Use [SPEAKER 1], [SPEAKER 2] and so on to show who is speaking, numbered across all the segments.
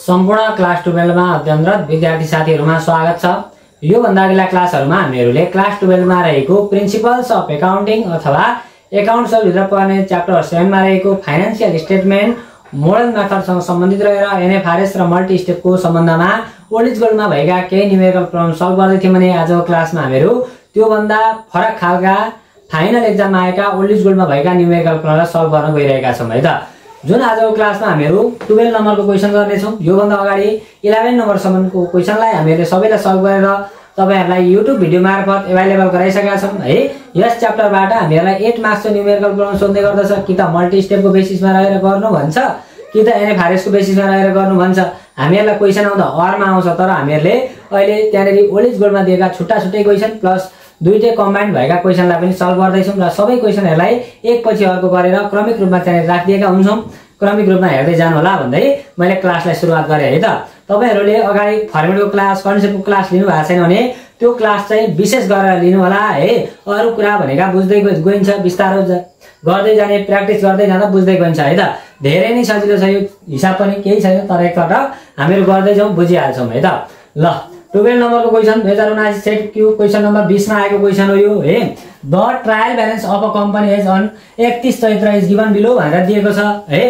[SPEAKER 1] सम्पूर्ण क्लास 12 मा अध्ययनरत विद्यार्थी साथीहरुमा स्वागत छ। यो भन्दा अघिल्ला क्लासहरुमा हामीहरुले क्लास 12 मा रहेको प्रिन्सिपल्स अफ एकाउन्टिङ अथवा एकाउन्ट्स भित्र पर्ने च्याप्टर 7 मा रहेको फाइनान्शियल स्टेटमेन्ट मोडल मेथडसँग सम्बन्धित रहेर एनएफआरएस र मल्टी स्टेपको सम्बन्धमा ओल्ड इज गोल्डमा भएका केही न्युमेरिकल प्रब्लम सल्भ गर्दै थियौं भने आजको क्लासमा हामीहरु त्यो भन्दा फरक खालका फाइनल एक्जाममा आएका ओल्ड इज गोल्डमा भएका न्युमेरिकल प्रब्लमलाई सल्भ गर्न गइरहेका छौं है त। जुन आजको क्लासमा हामीहरु 12 नम्बरको क्वेशन गर्ने छौं। यो भन्दा अगाडि 11 नम्बर सम्मको क्वेशनलाई हामीहरुले सबैलाई सल्भ गरेर तपाईहरुलाई YouTube भिडियो मार्फत अवेलेबल गराइसकेका छौं है। यस च्याप्टरबाट हामीहरुलाई 8 मार्क्सको न्युमेरिकल प्रब्लम सोध्दै गर्दछ। कि त मल्टी स्टेपको बेसिसमा रहेर गर्नु भन्छ कि त एनएफआरएस को बेसिसमा रहेर गर्नु भन्छ। हामीहरुलाई क्वेशन आउँदा अरमा आउँछ, तर हामीहरुले अहिले त्यहाँनेरि ओल्ड इज गोल्डमा दिएका छुट्टा छुट्टै क्वेशन प्लस दुईटै कम्बाइन्ड भएका क्वेशनलाई पनि सल्भ गर्दै छौं र सबै क्वेशनहरुलाई एकपछि अर्को गरेर क्रमिक रूपमा चाहिँ राखिदिएका हुन्छौं। क्रमिक रूपमा हेर्दै जानु होला भन्दै मैले क्लासलाई सुरुवात गरे है त। तपाईहरुले अगाडि फर्मेटको क्लास कन्सेप्टको क्लास लिनु भएको छैन भने त्यो क्लास चाहिँ विशेष गरेर लिनु होला है। अरु कुरा भनेका बुझ्दै गइन्छ, बिस्तारै गर्दै जाने प्र्याक्टिस गर्दै जाँदा बुझ्दै गइन्छ है त। धेरै नै सजिलो छ यो हिसाब पनि केही छैन, तर एकपटक हामीहरु गर्दै जाउँ बुझिहाल्छौं है त। ल 12 नम्बरको question 2079 set Q question number 20 मा आएको क्वेशन हो यो है। The trial balance of a company as on 31 Chaitra is given below भनेर दिएको छ है।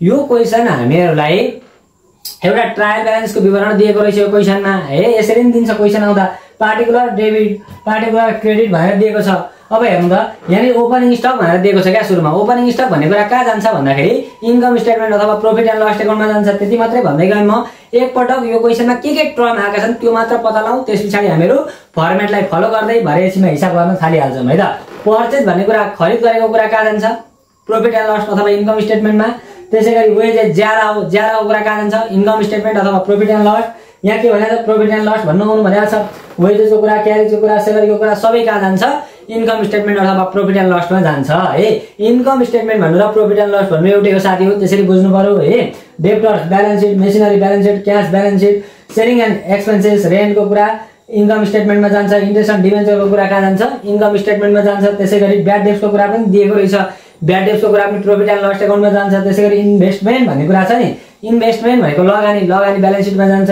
[SPEAKER 1] यो क्वेशन हामीहरुलाई एउटा ट्रायल ब्यालेन्सको विवरण दिएको रहेछ यो क्वेशनमा है। यसरी नै दिन्छ क्वेशन आउँदा पार्टिकुलर डेबिट पार्टिकुलर क्रेडिट भनेर दिएको छ। अब हेर्नु त यहाँ ओपनिङ स्टक भनेर दिएको छ क्या। सुरुमा ओपनिङ स्टक भन्ने कुरा कहाँ जान्छ भन्दाखेरि इन्कम स्टेटमेन्ट अथवा प्रॉफिट एन्ड लस अकाउन्टमा जान्छ। त्यति मात्रै भन्दै गएँ म। एकपटक यो क्वेशनमा के टर्म आएका छन् त्यो मात्र पत्ता लगाऊ, त्यसपछि हामीहरु फर्मेटलाई फलो गर्दै भरेसीमा हिसाब गर्न थालिहाल्छौं है त। पर्चेज भन्ने कुरा खरिद गरेको कुरा कहाँ जान्छ? प्रॉफिट एन्ड लस अथवा इन्कम स्टेटमेन्टमा। त्यसैगरी वेजेस ज्यादाको कुरा कहाँ जान्छ? इन्कम स्टेटमेन्ट अथवा प्रॉफिट एन्ड लस। यहाँ के भनेको छ? प्रॉफिट एन्ड लस भन्नु आउनु भनेको छ। वेजेसको कुरा, क्यारेजको कुरा, सेलरीको कुरा सबै कहाँ जान्छ? इन्कम स्टेटमेन्ट अथवा प्रॉफिट एन्ड लसमा जान्छ है। इन्कम स्टेटमेन्ट भन्नु र प्रॉफिट एन्ड लस भन्नु एउटै हो साथी हो, त्यसरी बुझ्नु पर्यो है। Debtors balance sheet, machinery balance sheet, cash balance sheet, selling and expenses रेन्टको कुरा इन्कम स्टेटमेन्टमा जान्छ। इन्ट्रेस्ट एन्ड डिबेन्चरको कुरा कहाँ जान्छ? इन्कम स्टेटमेन्टमा जान्छ। त्यसैगरी ब्याड डेब्ट्सको कुरा पनि दिएको रहेछ। ब्याड डेब्ट्सको कुरा पनि प्रॉफिट एन्ड लस अकाउन्टमा जान्छ। त्यसैगरी इन्भेस्टमेन्ट भन्ने कुरा छ नि, इन्भेस्टमेन्ट भनेको लगानी ब्यालेन्स शीटमा जान्छ।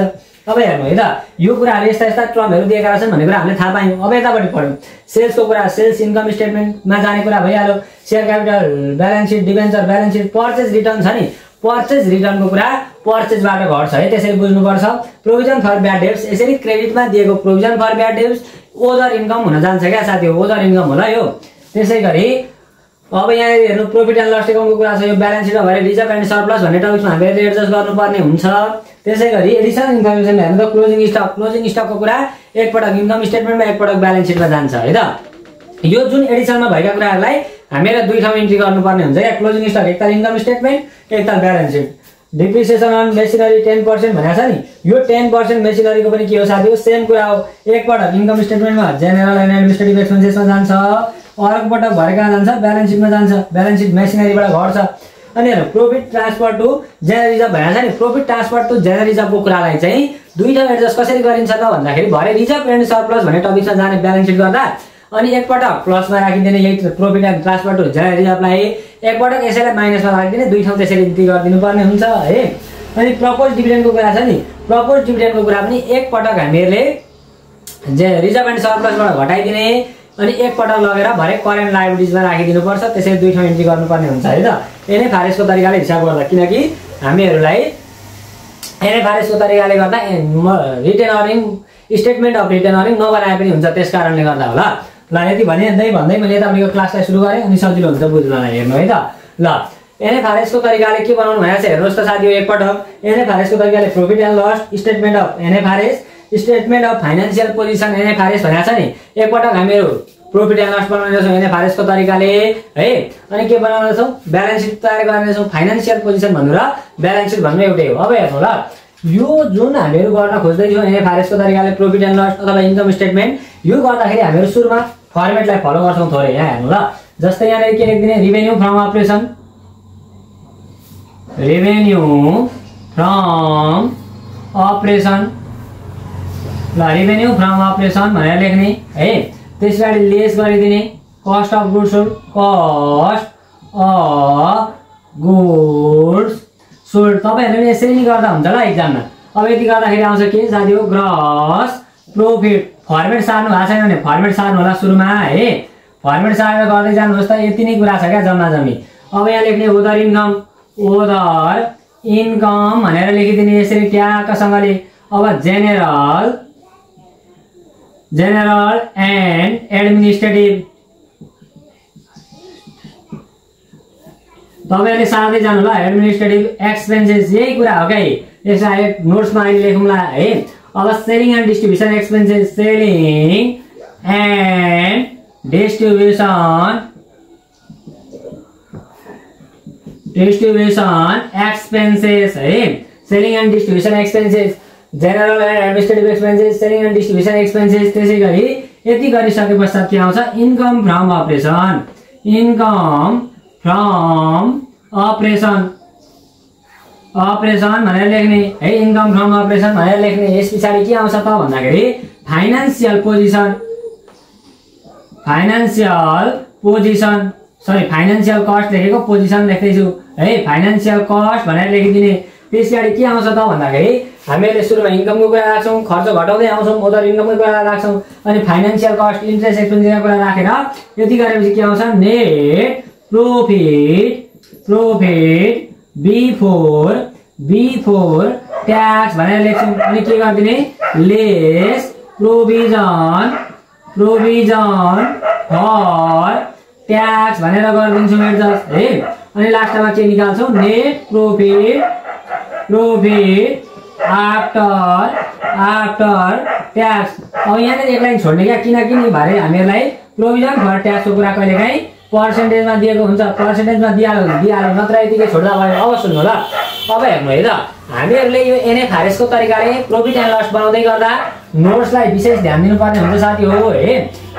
[SPEAKER 1] अब हेर्नु है त, यो कुराहरु यस्ता यस्ता टर्महरु दिएका छन् भन्ने कुरा हामीले थाहा पायौं। अब यतापटि पढौं। सेल्सको कुरा, सेल्स इन्कम स्टेटमेन्टमा जाने कुरा भइहाल्यो। Share capital balance sheet, debenture balance sheet, purchase return छ नि, पर्चेज रिटर्नको कुरा पर्चेजबाट घट्छ है, त्यसरी बुझ्नु पर्छ। प्रोभिजन फर ब्याड डेब्ट्स, यसरी क्रेडिटमा दिएको provision for bad debts other income हुन जान्छ क्या साथी हो, ओदर इन्कम होला यो। त्यसैगरी अब यहाँ हेर्नु प्रॉफिट एन्ड लस अकाउन्टको कुरा छ। यो ब्यालेन्स शीट भएर रिजर्भ एन्ड सरप्लस भन्ने टपिकमा हामीले एडजस्ट गर्नुपर्ने हुन्छ। त्यसैगरी एडिसनल इन्फर्मेसन हेर्नु त क्लोजिङ स्टकको कुरा एकपटक इन्कम स्टेटमेन्टमा एकपटक ब्यालेन्स शीटमा जान्छ है त। यो जुन एडिसनमा भएका कुराहरुलाई हामीले दुई ठाउँमा इन्ट्री गर्नुपर्ने हुन्छ क्या। क्लोजिङ स्टक एकताल इन्कम स्टेटमेन्ट, एकताल balance sheet. Depreciation on machinery 10% भनेको छ नि, यो 10% मेसिनरीको पनि के हो साथी हो? सेम कुरा हो। एकपटक इन्कम स्टेटमेन्टमा जेनरल एन्ड एडमिनिस्ट्रेटिभ एक्सपेन्सेसमा जान्छ, अर्को पटक भरे कहाँ जान्छ? ब्यालेन्स शीटमा जान्छ। ब्यालेन्स शीट मेसिनरीबाट घट्छ। अनि हेर्नु profit transfer to general reserve भनेको छ नि, प्रॉफिट ट्रान्सफर टु जेनरल रिजर्भको कुरालाई चाहिँ दुई ठाउँ एडजस्ट कसरी गरिन्छ त भन्दाखेरि भरे रिजर्भ एन्ड सरप्लस भन्ने टपिकमा जाने ब्यालेन्स शीट गर्दा अनि एकपटक प्लसमा राखिदिने यही profit and transfer to general रिजर्भलाई, एकपटक यसैलाई माइनसमा राखिदिने, दुई ठाउँ त्यसरी इन्ट्री गरिदिनु पर्ने हुन्छ है। अनि प्रपोज डिभिडेन्डको कुरा छ नि, प्रपोज डिभिडेन्डको कुरा पनि एकपटक हामीहरूले रिजर्भ एन्ड सरप्लसबाट घटाइदिने अनि एकपटक लगेर भरे करेन्ट लायबिलिटिजमा राखिदिनु पर्छ। त्यसरी दुई ठाउँ इन्ट्री गर्नुपर्ने हुन्छ है त। एनएफआरएस को तरिकाले हिसाब गर्दा, किनकि हामीहरूलाई एनएफआरएस को तरिकाले गर्दा retain earning statement of retain earning नबनाए पनि हुन्छ, त्यसकारणले गर्दा होला। ल यति भन्दै मैले यतापट्टिको क्लासलाई सुरु गरेँ अनि सजिलो हुन्छ बुझ्नलाई। हेर्नु है त। ल एनएफआरएस को तरिकाले के बनाउनु भनेको छ हेर्नुहोस् त साथीहरु। एकपटक एनएफआरएस को तरिकाले profit and loss statement of NFRS, statement of financial position NFRS भनेको छ नि, एकपटक हामीहरु प्रॉफिट एन्ड लस बनाउनेछौँ एनएफआरएस को तरिकाले है। अनि के बनाउनेछौँ? ब्यालेन्स शीट तयार गर्नेछौँ। फाइनान्शियल पोजिसन भन्नु र ब्यालेन्स शीट भन्नु एउटै हो। अब हेर्नु ल, यो जुन हामीहरु गर्न खोज्दै छौँ एनएफआरएस को तरिकाले प्रॉफिट एन्ड लस अथवा इन्कम स्टेटमेन्ट, यो गर्दाखेरि हामीहरु सुरुमा फर्मेटलाई फलो गर्छौं थोरै। यहाँ हेर्नु ल, जस्तै यहाँ के लेख्दिने? Revenue from operation, revenue from operation. ल रेभेन्यू फ्रम अपरेसन भनेर लेख्ने है। त्यसपछि लेस गरिदिने cost of goods sold, cost of goods sold. तपाईहरुले यसरी नै गर्दा हुन्छ ल एक्जाममा। अब यति गर्दाखेरि आउँछ के साथी हो ग्रस प्रॉफिट। फर्मेट सार्नु भएको छैन भने फर्मेट सार्नु होला सुरुमा है। फर्मेट सारेर गर्दै जानुहोस् त, यति नै कुरा छ क्या जम्मा जम्मी। अब यहाँ लेख्ने ओदर इन्कम भनेर लेखिदिने यसरी ट्याक्कसँगले। अब जेनरल एन्ड एडमिनिस्ट्रेटिभ तपाईहरुले सार्दै जानु ल। एडमिनिस्ट्रेटिभ एक्सपेन्सेस यही कुरा हो क्या। यसलाई नोट्समा अहिले लेखौँला है। अब selling and distribution expenses, selling and distribution expenses है। Selling and distribution expenses, general and administrative expenses, selling and distribution expenses. त्यसै गरी यति गरिसके पश्चात के आउँछ income from operation. Income from operation भनेर लेख्ने है। इन्कम फ्रम अपरेसन भनेर लेख्ने। यस पछाडि के आउँछ त भन्दाखेरि फाइनान्शियल कस्ट लेखेको पोजिसन लेख्दैछु है। फाइनान्शियल कस्ट भनेर लेखिदिने। त्यस पछाडि के आउँछ त भन्दाखेरि हामीले सुरुमा इन्कमको कुरा राख्छौँ, खर्च घटाउँदै आउँछौँ, ओदर इन्कमको कुरा राख्छौँ, अनि फाइनान्शियल कस्ट इन्ट्रेस्ट एक्सपेन्सको कुरा राखेर यति गरेपछि के आउँछ नेट प्रॉफिट बिफोर ट्याक्स भनेर लेख्छौँ। अनि के गरिदिने लेस प्रोभिजन फर ट्याक्स भनेर गरिदिन्छौँ एडजस्ट है। अनि लास्टमा के निकाल्छौँ नेट प्रॉफिट आफ्टर ट्याक्स। अब यहाँनिर एक लाइन छोड्ने क्या, किनकि नि भरे हामीहरूलाई प्रोभिजन फर ट्याक्सको कुरा कहिलेकाहीँ पर्सेन्टेजमा दिएको हुन्छ। पर्सेन्टेजमा दिइहाल्यो नत्र यतिकै छोड्दा भयो। अब सुन्नु ल, अब हेर्नु है त, हामीहरूले यो एनएफआरएसको तरिकाले प्रॉफिट एन्ड लस बनाउँदै गर्दा नोट्सलाई विशेष ध्यान दिनुपर्ने हुन्छ साथी हो है।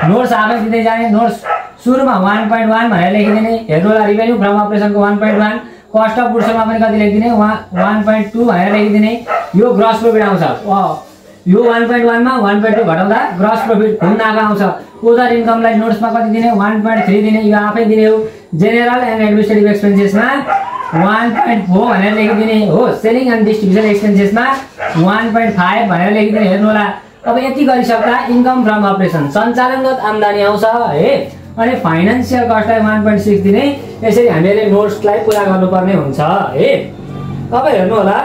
[SPEAKER 1] नोट्स आफै दिँदै जाने। नोट्स सुरुमा 1.1 भनेर लेखिदिने। हेर्नु होला रिभेन्यू फ्रम अपरेसनको 1.1, कस्ट अफ गुड्समा पनि कति लेखिदिने 1.2 भनेर लेखिदिने। यो ग्रस प्रॉफिट आउँछ। यो 1.1 मा 1.2 घटाउँदा ग्रस प्रॉफिट कुन नाफा आउँछ। ओदर इन्कमलाई नोट्समा कति दिने 1.3 दिने, यो आफै दिने हो। जेनरल एन्ड एडमिनिस्ट्रेटिभ एक्सपेन्सेसमा 1.4 भनेर लेखिदिने हो। सेलिङ एन्ड डिस्ट्रिब्युसन एक्सपेन्सेसमा 1.5 भनेर लेखिदिने। हेर्नु होला, अब यति गरिसक्दा इन्कम फ्रम अपरेसन सञ्चालनगत आम्दानी आउँछ है। अनि फाइनान्शियल कस्टलाई 1.6 दिने। यसरी हामीले नोट्सलाई पुरा गर्नुपर्ने हुन्छ है। अब हेर्नु होला,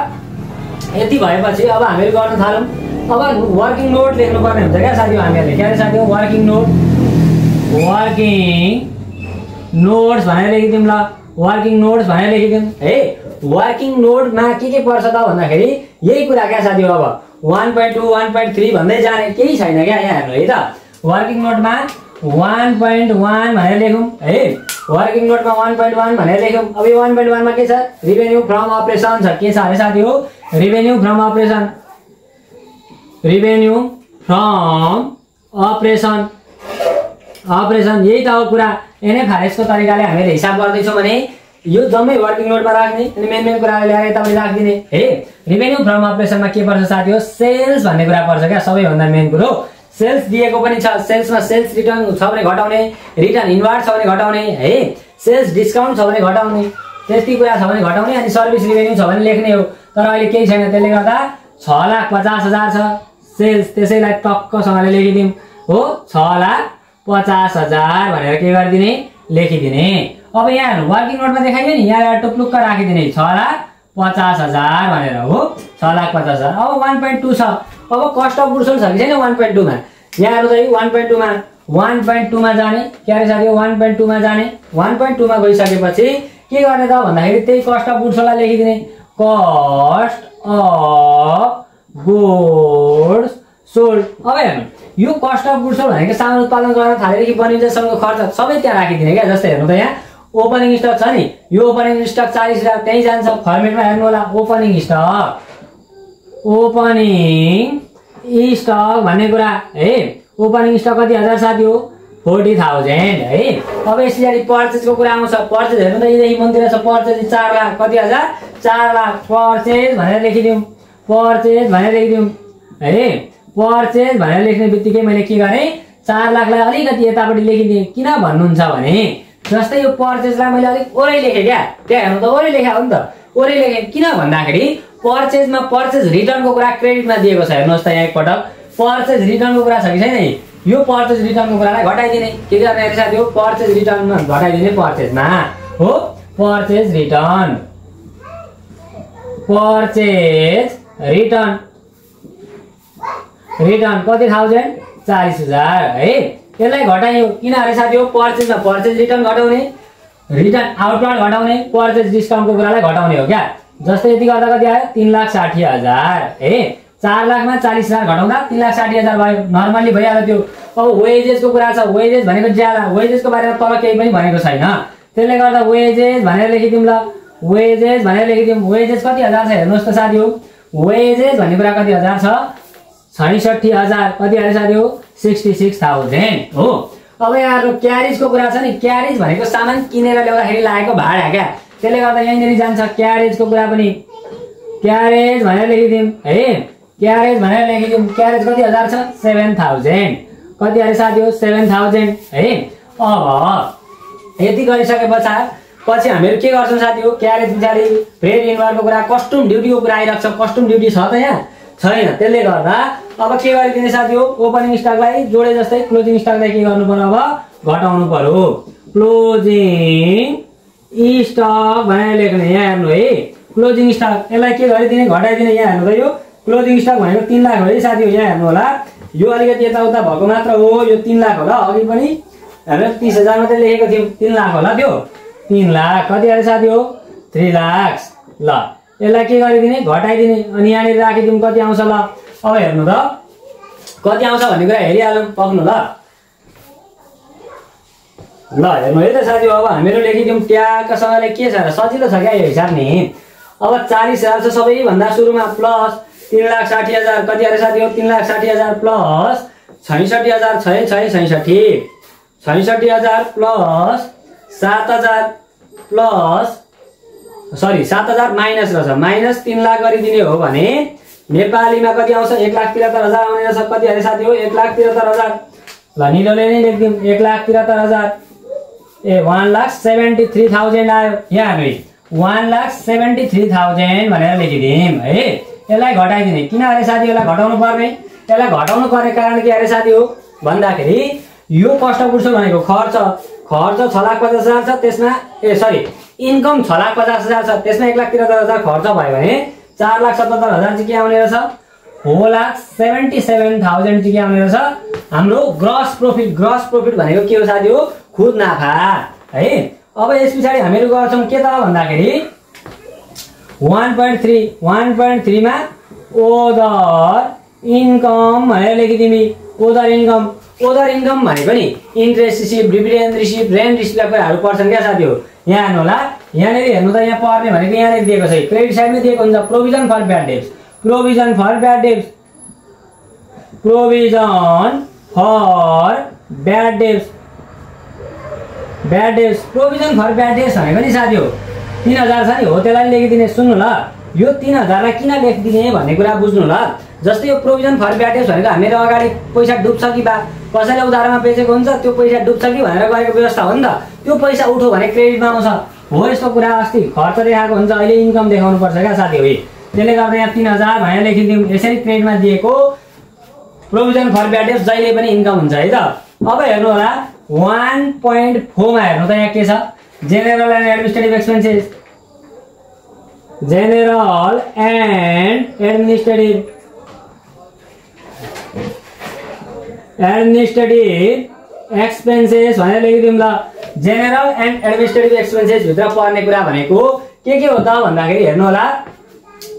[SPEAKER 1] यति भएपछि अब हामीले गर्न थालौँ। अब वर्किङ नोट लेख्नुपर्ने हुन्छ क्या साथी हो हामीहरूले। क्या साथी हो वर्किङ नोट्स भनेर लेखिदिउँ ल। वर्किङ नोट्स भनेर लेखिदिउँ है। वर्किङ नोटमा के पर्छ त भन्दाखेरि यही कुरा क्या साथी हो। अब 1.2 1.3 भन्दै जाने केही छैन क्या यहाँ हेर्नु है त। वर्किङ नोटमा 1.1 भनेर लेखौँ है। वर्किङ नोटमा 1.1 भनेर लेखौँ। अब यो 1.1 मा के छ रिभेन्यू फ्रम अपरेसन छ। के छ अरे साथी हो रिभेन्यू फ्रम अपरेसन यही त हो कुरा। एनएफआरएस को तरिकाले हामीले हिसाब गर्दैछौँ भने यो जम्मै वर्किङ नोटमा राख्ने अनि मेन कुरा ल्याएर यतापट्टि राखिदिने है। रिभेन्यू फ्रम अपरेसनमा के पर्छ साथी हो सेल्स भन्ने कुरा पर्छ क्या सबैभन्दा मेन कुरो। सेल्स दिएको पनि छ। सेल्समा सेल्स रिटर्न छ भने घटाउने, रिटर्न इनवार्ड छ भने घटाउने है, सेल्स डिस्काउन्ट छ भने घटाउने, त्यति कुरा छ भने घटाउने, अनि सर्भिस रिभेन्यू छ भने लेख्ने हो। तर अहिले केही छैन, त्यसले गर्दा 6,50,000 छ सेल्स। त्यसैलाई टक्कसँगले लेखिदिउँ हो 6,50,000 भनेर के गरिदिने लेखिदिने। अब यहाँ वर्किङ नोटमा देखाइयो नि, यहाँ टुप्लुक्क राखिदिने 6,50,000 भनेर हो 6,50,000। अब 1.2 छ। अब कस्ट अफ गुड्स छ कि छैन 1.2 मा। यहाँ हेर्नु त 1.2 मा जाने के अरे साथी 1.2 मा जाने। 1.2 मा गइसकेपछि के गर्ने त भन्दाखेरि त्यही कस्ट अफ गुड्सलाई लेखिदिने कस्ट अफ गुड्स सोल्ड। अब हेर्नु यो कस्ट अफ गुड्स भनेको सामान उत्पादन गर्न थालेदेखि बनिन्जेलसम्मको खर्च सबै त्यहाँ राखिदिने क्या। जस्तै हेर्नु त यहाँ ओपनिङ स्टक छ नि, यो ओपनिङ स्टक 40 लाख त्यही जान्छ। फर्मेटमा हेर्नु होला ओपनिङ स्टक भन्ने कुरा है। ओपनिङ स्टक कति हजार साथी हो 40,000 है। अब यसरी पर्चेजको कुरा आउँछ। पर्चेज हेर्नु त यही मन्दिर छ। पर्चेज 4 लाख कति हजार 4 लाख पर्चेज भनेर लेखिदिउँ है। पर्चेज भनेर लेख्ने बित्तिकै मैले के गरेँ 4 लाखलाई अलिकति यतापट्टि लेखिदिएँ। किन भन्नुहुन्छ भने जस्तै यो पर्चेजलाई मैले अलिक ओरै लेखेँ क्या। त्यहाँ हेर्नु त ओरै लेखा हो नि त। ओरै लेखेँ किन भन्दाखेरि पर्चेजमा पर्चेज रिटर्नको कुरा क्रेडिटमा दिएको छ। हेर्नुहोस् त यहाँ एकपटक पर्चेज रिटर्नको कुरा छ कि छैन। यो पर्चेज रिटर्नको कुरालाई घटाइदिने के गर्ने अरे साथी हो पर्चेज रिटर्नमा घटाइदिने पर्चेजमा हो पर्चेज रिटर्न रिटर्न कति 40,000 है यसलाई घटाइयो किन अरे साथी हो पर्चेजमा पर्चेज रिटर्न घटाउने रिटर्न आउटवर्ड घटाउने पर्चेज डिस्काउन्टको कुरालाई घटाउने हो क्या। जस्तै यति गर्दा कति आयो 3,60,000 है 4 लाखमा 40,000 घटाउँदा 3,60,000 भयो। नर्मली भइहाल्यो त्यो। अब वेजेसको कुरा छ वेजेस भनेको ज्यादा वेजेसको बारेमा तल केही पनि भनेको छैन त्यसले गर्दा वेजेस भनेर लेखिदिउँ ल वेजेस भनेर लेखिदिउँ। वेजेस कति हजार छ हेर्नुहोस् त साथी हो वेजेस भन्ने कुरा कति हजार छ 66,000 कति अरे साथी हो 66,000 हो। अब यहाँ क्यारेजको कुरा छ नि क्यारेज भनेको सामान किनेर ल्याउँदाखेरि लागेको भाडा क्या त्यसले गर्दा यहीँनिर जान्छ क्यारेजको कुरा पनि क्यारेज भनेर लेखिदिउँ है क्यारेज भनेर लेखिदिउँ। क्यारेज कति हजार छ 7,000 कति अरे साथी हो 7,000 है। अब यति गरिसके पछि हामीहरू के गर्छौँ साथी हो क्यारेज पछाडि फेरि इन्भर्टको कुरा कस्टम ड्युटीको कुरा आइरहेको छ। कस्टम ड्युटी छ त यहाँ छैन त्यसले गर्दा अब के गरिदिने साथी हो ओपनिङ स्टकलाई जोडे जस्तै क्लोजिङ स्टकलाई के गर्नु पर्यो अब घटाउनु पर्यो। क्लोजिङ स्टक भनेर लेख्ने यहाँ हेर्नु है क्लोजिङ स्टक यसलाई के गरिदिने घटाइदिने यहाँ हेर्नु त यो क्लोजिङ स्टक भनेको 3 लाख हो है साथी हो। यहाँ हेर्नु होला यो अलिकति यताउता भएको मात्र हो यो 3 लाख होला। अघि पनि हामीले 30,000 मात्रै लेखेको थियौँ 3 लाख होला त्यो 3 लाख कति अरे साथी हो 3 लाख ल यसलाई के गरिदिने घटाइदिने अनि यहाँनिर राखिदिउँ कति आउँछ ल। अब हेर्नु त कति आउँछ भन्ने कुरा हेरिहालौँ पक्नु ल हेर्नु है त साथी अब हामीहरू लेखिदिउँ ट्याक्कसँगले के छ सजिलो छ क्या यो हिसाब नि। अब 40,000 छ सबैभन्दा सुरुमा प्लस 3,60,000 कति अरे साथी हो 3,60,000 प्लस 66,000 66,000 प्लस 7,000 प्लस 7,000 माइनस रहेछ माइनस 3 लाख गरिदिने हो भने नेपालीमा कति आउँछ 1,73,000 आउने रहेछ कति अरे साथी हो 1,73,000 ल निलोले नै लेखिदिउँ 1,73,000 ए 1,73,000 आयो यहाँ हामी 1,73,000 भनेर लेखिदिउँ है। यसलाई घटाइदिने किन अरे साथी यसलाई घटाउनु पर्ने यसलाई घटाउनु पर्ने कारण के अरे साथी हो भन्दाखेरि यो कस्ट अफ गुड्स भनेको खर्च 6,50,000 छ त्यसमा इन्कम 6,50,000 छ त्यसमा 1,73,000 खर्च भयो भने 4,77,000 चाहिँ के आउने रहेछ 4,77,000 चाहिँ के आउने रहेछ हाम्रो ग्रस प्रफिट भनेको के हो साथी हो खुद नाफा है। अब यस पछाडि हामीहरू गर्छौँ के त भन्दाखेरि 1.3 मा ओदर इन्कम भनेर लेखिदिमी ओदर इन्कम भनेको नि interest receive dividend receive rent रिसिभका कुराहरू पर्छन् क्या साथी हो। यहाँ हेर्नु होला यहाँनिर हेर्नु त यहाँ पर्ने भनेको यहाँनिर दिएको छ क्रेडिट साइडमै दिएको हुन्छ provision for bad debts provision for bad debts provision for bad debts भनेको नि साथी हो 3,000 छ नि हो त्यसलाई लेखिदिने। सुन्नु ल यो 3,000 लाई किन लेखिदिने भन्ने कुरा बुझ्नु ल। जस्तै यो प्रोभिजन फर ब्याड डेब्ट्स भनेको हामीहरू अगाडि पैसा डुब्छ कि बा कसैलाई उधारमा बेचेको हुन्छ त्यो पैसा डुब्छ कि भनेर गरेको व्यवस्था हो नि त त्यो पैसा उठो भने क्रेडिटमा आउँछ हो यस्तो कुरा। अस्ति खर्च देखाएको हुन्छ अहिले इन्कम देखाउनु पर्छ क्या साथी हो। त्यसले गर्दा यहाँ 3,000 भनेर लेखिदिउँ यसरी क्रेडिटमा दिएको प्रोभिजन फर ब्याड डेब्ट्स जहिले पनि इन्कम हुन्छ है त। अब हेर्नु होला 1.4 मा हेर्नु त यहाँ के छ जेनरल एन्ड एडमिनिस्ट्रेटिभ एक्सपेन्सेस भनेर लेखिदिउँ ल। जेनरल एन्ड एडमिनिस्ट्रेटिभ एक्सपेन्सेस भित्र पर्ने कुरा भनेको के हो त भन्दाखेरि हेर्नु होला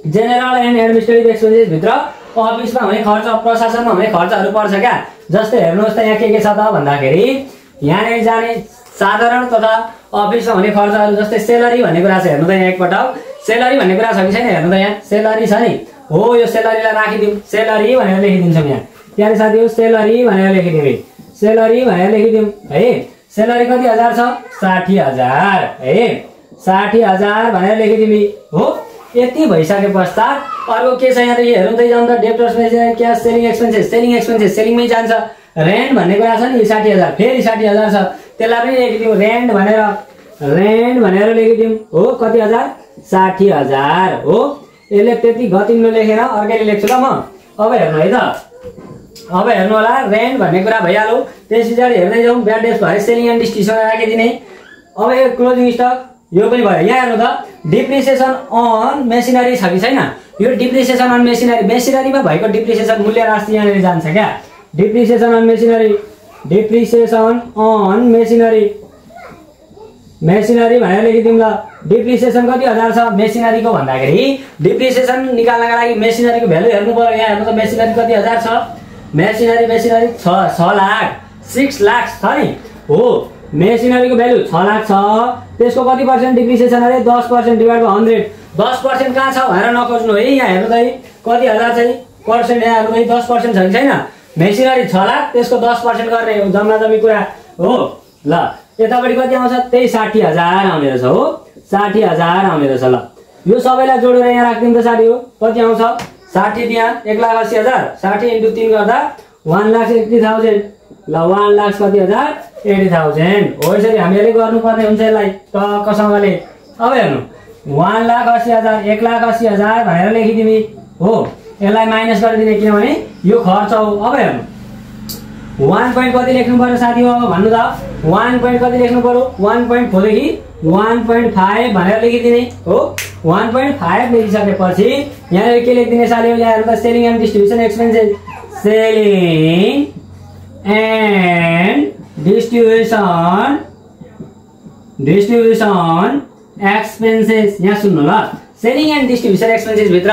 [SPEAKER 1] जेनरल एन्ड एडमिनिस्ट्रेटिभ एक्सपेन्सेस भित्र अफिसमा हुने खर्च प्रशासनमा हुने खर्चहरू पर्छ क्या। जस्तै हेर्नुहोस् त यहाँ के छ त भन्दाखेरि यहाँनिर जाने साधारण तथा अफिसमा हुने खर्चहरू जस्तै सेलरी भन्ने कुरा छ हेर्नु त यहाँ एकपटक सेलरी भन्ने कुरा छ कि छैन हेर्नु त यहाँ सेलरी छ नि हो यो सेलरीलाई राखिदिउँ सेलरी भनेर लेखिदिन्छौँ यहाँ त्यहाँनिर साथी हो सेलरी भनेर लेखिदिउँ है सेलरी कति हजार छ 60,000 है 60,000 भनेर लेखिदिउँ हो। यति भइसके पश्चात अर्को के छ यहाँ त हेर्दै जाउँ त डेप्टर्स क्यास सेलिङ एक्सपेन्सेस सेलिङमै जान्छ। रेन्ट भन्ने कुरा छ नि 60,000 फेरि 60,000 छ त्यसलाई पनि लेखिदिउँ रेन्ट भनेर लेखिदिउँ हो कति हजार 60,000 हो। यसले त्यति गतिलो लेखेर अर्कैले लेख्छु ल म। अब हेर्नु है त, अब हेर्नु होला, रेन्ट भन्ने कुरा भइहाल्यो। त्यस पछाडि हेर्दै जाउँ, ब्याड डेट्स भए सेलिङ एन्ड डिस्ट्रिब्युसन राखिदिने। अब यो क्लोजिङ स्टक यो पनि भयो। यहाँ हेर्नु त, डिप्रिसिएसन अन मेसिनरी छ कि छैन? यो डिप्रिसिएसन अन मेसिनरी, मेसिनरीमा भएको डिप्रिसिएसन मूल्य राशि यहाँनिर जान्छ क्या। Depreciation on machinery, depreciation on machinery, machinery भनेर लेखिदिउँ ल। डिप्रिसिएसन कति हजार छ मेसिनरीको भन्दाखेरि डिप्रिसिएसन निकाल्नका लागि मेसिनरीको भ्यालु हेर्नु पर्यो। यहाँ हेर्नु त, मेसिनरी कति हजार छ? मेसिनरी 6 लाख 6 लाख छ नि हो। मेसिनरीको भ्यालु 6 लाख छ, त्यसको कति पर्सेन्ट डिप्रिसिएसन अरे? 10% डिभाइड बाइ 100। 10% कहाँ छ भनेर नखोज्नु है। यहाँ हेर्नु त, कति हजार चाहिँ पर्सेन्ट, यहाँ हेर्नु त 10% छ कि छैन? मेसिनरी 6 लाख, त्यसको 10% गर्ने जम्मा जम्मी कुरा हो। ल यतापट्टि कति आउँछ? त्यही 60,000 आउने रहेछ हो। 60,000 आउने रहेछ। ल यो सबैलाई जोडेर यहाँ राख्दिउँ त साथी हो। कति आउँछ? 60 त्यहाँ 1,80,000, 60 × 3 गर्दा 1,80,000। ल 1,00,000 कति हजार? 80,000 हो। यसरी हामीले गर्नुपर्ने हुन्छ यसलाई टक्कसँगले। अब हेर्नु, 1,80,000 1,80,000 भनेर लेखिदिने हो। यसलाई माइनस गरिदिने, किनभने यो खर्च हो। अब हेर्नु, 1 पोइन्ट कति लेख्नु पर्यो साथी हो? अब भन्नु त, 1 पोइन्ट कति लेख्नु पर्यो? 1.4 देखि 1.5 भनेर लेखिदिने हो। 1.5 लेखिसकेपछि यहाँनिर के लेखिदिने साथी हो? यहाँ हेर्नु त, selling and distribution expenses, selling and distribution expenses. यहाँ सुन्नु ल, सेलिङ एन्ड डिस्ट्रिब्युसन एक्सपेन्सेस भित्र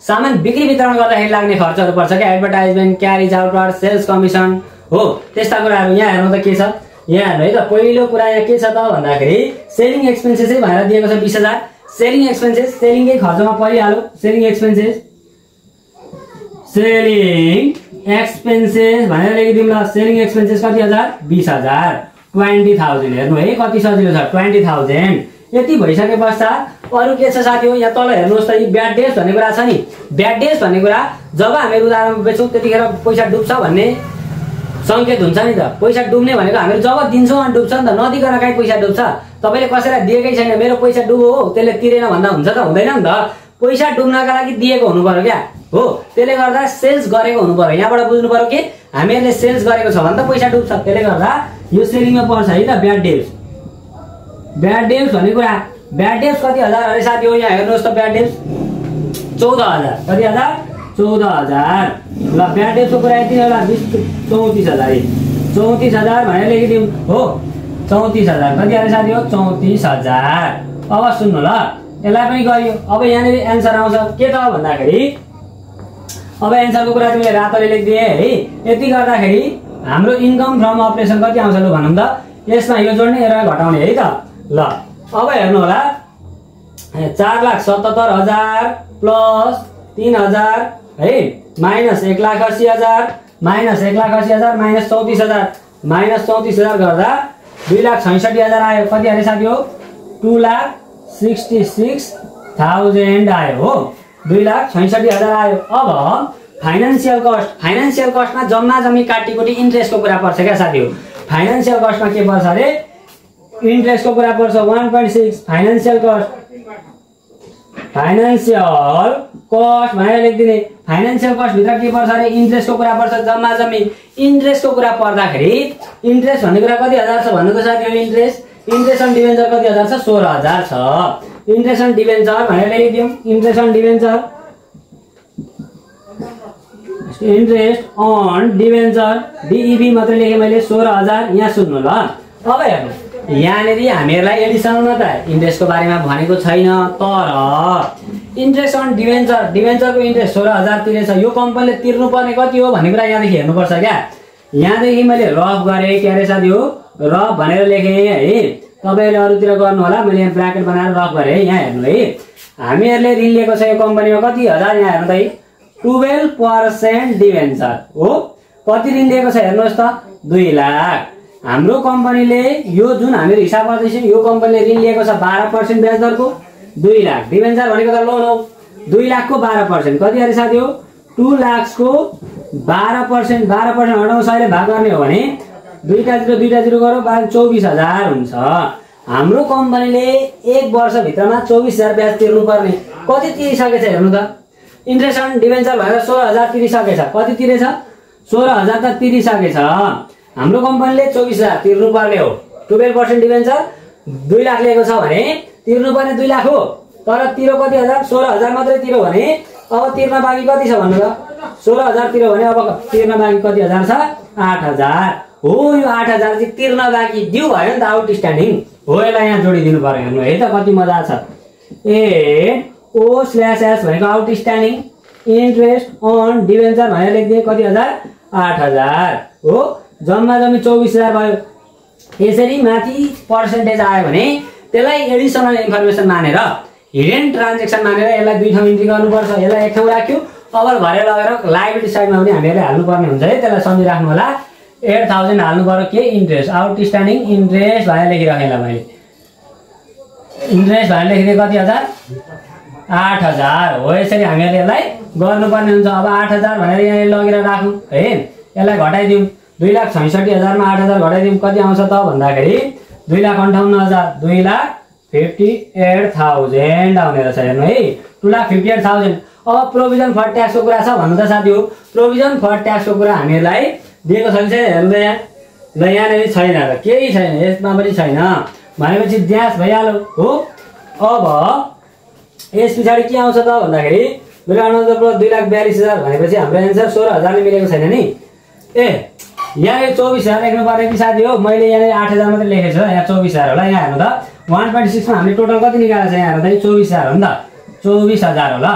[SPEAKER 1] सामान बिक्री वितरण गर्दाखेरि लाग्ने खर्चहरू पर्छ क्या। Advertisement, carriage outward, sales commission हो, त्यस्ता कुराहरू। यहाँ हेर्नु त के छ? यहाँ हेर्नु है त, पहिलो कुरा यहाँ के छ त भन्दाखेरि सेलिङ एक्सपेन्सेसै भनेर दिएको छ 20,000। सेलिङ एक्सपेन्सेस सेलिङकै खर्चमा परिहाल्यो। सेलिङ एक्सपेन्सेस, सेलिङ एक्सपेन्सेस भनेर लेखिदिउँ ल। सेलिङ एक्सपेन्सेस कति हजार? 20,000, 20,000। हेर्नु है कति सजिलो छ, 20,000। यति भइसके पश्चात अरू के छ साथी हो? यहाँ तल हेर्नुहोस् त, यो ब्याड डेट्स भन्ने कुरा छ नि। ब्याड डेट्स भन्ने कुरा जब हामीहरू उधारमा बेच्छौँ त्यतिखेर पैसा डुब्छ भन्ने सङ्केत हुन्छ नि त। पैसा डुब्ने भनेको हामीहरू जब दिन्छौँ अनि डुब्छ नि त, नदिकन कहीँ पैसा डुब्छ? तपाईँले कसैलाई दिएकै छैन, मेरो पैसा डुब्यो हो, त्यसले तिरेन भन्दा हुन्छ त? हुँदैन नि त। पैसा डुब्नका लागि दिएको हुनु पर्यो क्या हो। त्यसले गर्दा सेल्स गरेको हुनु पर्यो। यहाँबाट बुझ्नु पर्यो कि हामीहरूले सेल्स गरेको छ भने त पैसा डुब्छ। त्यसले गर्दा यो सेलिङमा पर्छ है त ब्याड डेट्स। ब्याड डेट्स भन्ने कुरा, ब्याड डेट्स कति हजार अरे साथी हो? यहाँ हेर्नुहोस् त, ब्याड डेट्स 14,000। कति हजार? 14,000। ल ब्याड डेट्सको कुरा यति होला, 34,000। 34,000 भनेर लेखिदिउँ हो। 34,000 कति अरे साथी हो? 34,000। अब सुन्नु ल, यसलाई पनि गरियो। अब यहाँनिर एन्सर आउँछ के त भन्दाखेरि, अब एन्सरको कुरा तिमीले रातोले लेखिदिए है। यति गर्दाखेरि हाम्रो इन्कम फ्रम अपरेसन कति आउँछ लु भनौँ त? यसमा यो जोड्ने, यसलाई घटाउने है त। ल अब हेर्नु होला, 4,77,000 प्लस 3,000 है, माइनस 1,80,000, माइनस 1,80,000 माइनस 34,000, माइनस 34,000 गर्दा 2,66,000 आयो। कति अरे साथी हो? 2,66,000 आयो हो। 2,66,000 आयो। अब फाइनेन्सियल कस्ट, फाइनेन्सियल कस्टमा जम्मा जम्मी काटीकोटी इन्ट्रेस्टको कुरा पर्छ क्या साथी हो। फाइनेन्सियल कस्टमा के पर्छ अरे? इन्ट्रेस्टको कुरा पर्छ 1.6। फाइनेन्सियल कस्ट, फाइनेन्सियल कस्ट भनेर लेखिदिने। फाइनेन्सियल कस्ट भित्र के पर्छ अरे? इन्ट्रेस्टको कुरा पर्छ जम्मा जम्मी। इन्ट्रेस्टको कुरा पर्दाखेरि इन्ट्रेस्ट भन्ने कुरा कति हजार छ भन्नु त साथी हो? इन्ट्रेस्ट अन डिभेन्चर कति हजार छ? 16,000 छ। इन्ट्रेस्ट अन डिभेन्चर भनेर लेखिदिउँ। Interest on debenture, interest on debenture DEB मात्र लेखेँ मैले, 16,000। यहाँ सुन्नु ल, अब हेर्नु यहाँनिर हामीहरूलाई एडिसनमा त इन्ट्रेस्टको बारेमा भनेको छैन, तर इन्ट्रेस्ट अन डिभेन्चर, डिभेन्चरको इन्ट्रेस्ट 16,000 तिरेछ। यो कम्पनीले तिर्नुपर्ने कति हो भन्ने कुरा यहाँदेखि हेर्नुपर्छ क्या। यहाँदेखि मैले रफ गरेँ, के अरे साथी हो? रफ भनेर लेखेँ है। तपाईँहरूले अरूतिर गर्नु होला, मैले यहाँ ब्राकेट बनाएर रफ गरेँ है। यहाँ हेर्नु है, हामीहरूले ऋण लिएको छ यो कम्पनीमा कति हजार? यहाँ हेर्नु त, 12% डिभेन्चर हो। कति ऋण लिएको छ हेर्नुहोस् त? 2 लाख। हाम्रो कम्पनीले यो जुन हामीहरू हिसाब गर्दैछौँ, यो कम्पनीले ऋण लिएको छ 12% ब्याज दरको 2 लाख। डिभेन्चर भनेको त लोन हो। 2 लाखको 12% कति अरे साथी हो? 2 लाखको 12%, 12% हटाउँ, 100ले भाग गर्ने हो भने दुईटा जिरो गरौँ, 24,000 हुन्छ। हाम्रो कम्पनीले 1 वर्षभित्रमा 24,000 ब्याज तिर्नुपर्ने कति तिरिसकेछ हेर्नु त। इन्ट्रेस्ट अन डिबेन्चर भएर 16,000 तिरिसकेछ। कति तिरेछ? 16,000 त तिरिसकेछ। हाम्रो कम्पनीले 24,000 तिर्नुपर्ने हो। 12% डिबेन्चर 2 लाख लिएको छ भने तिर्नुपर्ने 2 लाख हो। तर तिरो कति हजार? 16,000 मात्रै तिरो भने अब तिर्न बाँकी कति छ भन्नु त? 16,000 तिरो भने अब तिर्न बाँकी कति हजार छ? 8,000 हो। यो 8,000 चाहिँ तिर्न बाँकी ड्यू भयो नि त, आउटस्ट्यान्डिङ हो। यसलाई यहाँ जोडिदिनु पर्यो। हेर्नु है त कति मजा छ। O/S भनेको आउटस्ट्यान्डिङ इन्ट्रेस्ट अन डिबेन्चर भनेर लेखिदिए कति हजार? 8,000 हो। जम्मा जम्मी 24,000 भयो। यसरी माथि पर्सेन्टेज आयो भने त्यसलाई एडिसनल इन्फर्मेसन मानेर हिडन ट्रान्जेक्सन मानेर यसलाई 2 ठाउँ इन्ट्री गर्नुपर्छ। यसलाई एक ठाउँ राख्यो। अब भरे लगेर लायबिलिटी साइडमा पनि हामीले हाल्नुपर्ने हुन्छ है। त्यसलाई सम्झिराख्नु होला। 8,000 हाल्नु पर्यो। के? इन्ट्रेस्ट आउटस्ट्यान्डिङ इन्ट्रेस्ट भनेर लेखिराखेँ ल मैले। इन्ट्रेस्ट भनेर लेखिदिए कति हजार? 8,000 हो। यसरी हामीले यसलाई गर्नुपर्ने हुन्छ। अब 8,000 भनेर यहाँ लगेर राखौँ है। यसलाई घटाइदिउँ। 2,66,000 मा 8,000 घटाइदिउँ कति आउँछ त भन्दाखेरि 2,58,000 2,58,000 आउने रहेछ। हेर्नु है 2,58,000। अब प्रोभिजन फर ट्याक्सको कुरा छ भन्नु त साथी हो। प्रोभिजन फर ट्याक्सको कुरा हामीहरूलाई दिएको छैन। हेर्नु यहाँ ल यहाँनिर छैन र केही छैन। यसमा पनि छैन भनेपछि ड्यास भइहाल्यो हो। अब यस पछाडि के आउँछ त भन्दाखेरि 2,42,000 भनेपछि हाम्रो एन्सर 16,000 ले मिलेको छैन नि। यहाँ 24,000 लेख्नु पर्ने कि साथी हो। मैले यहाँ 8,000 मात्रै लेखेको छु। यहाँ 24,000 होला। यहाँ हेर्नु त 1.6 मा हामीले टोटल कति निकालेको छ? यहाँ हेर्नु त 24,000 हो नि त। 24,000 होला।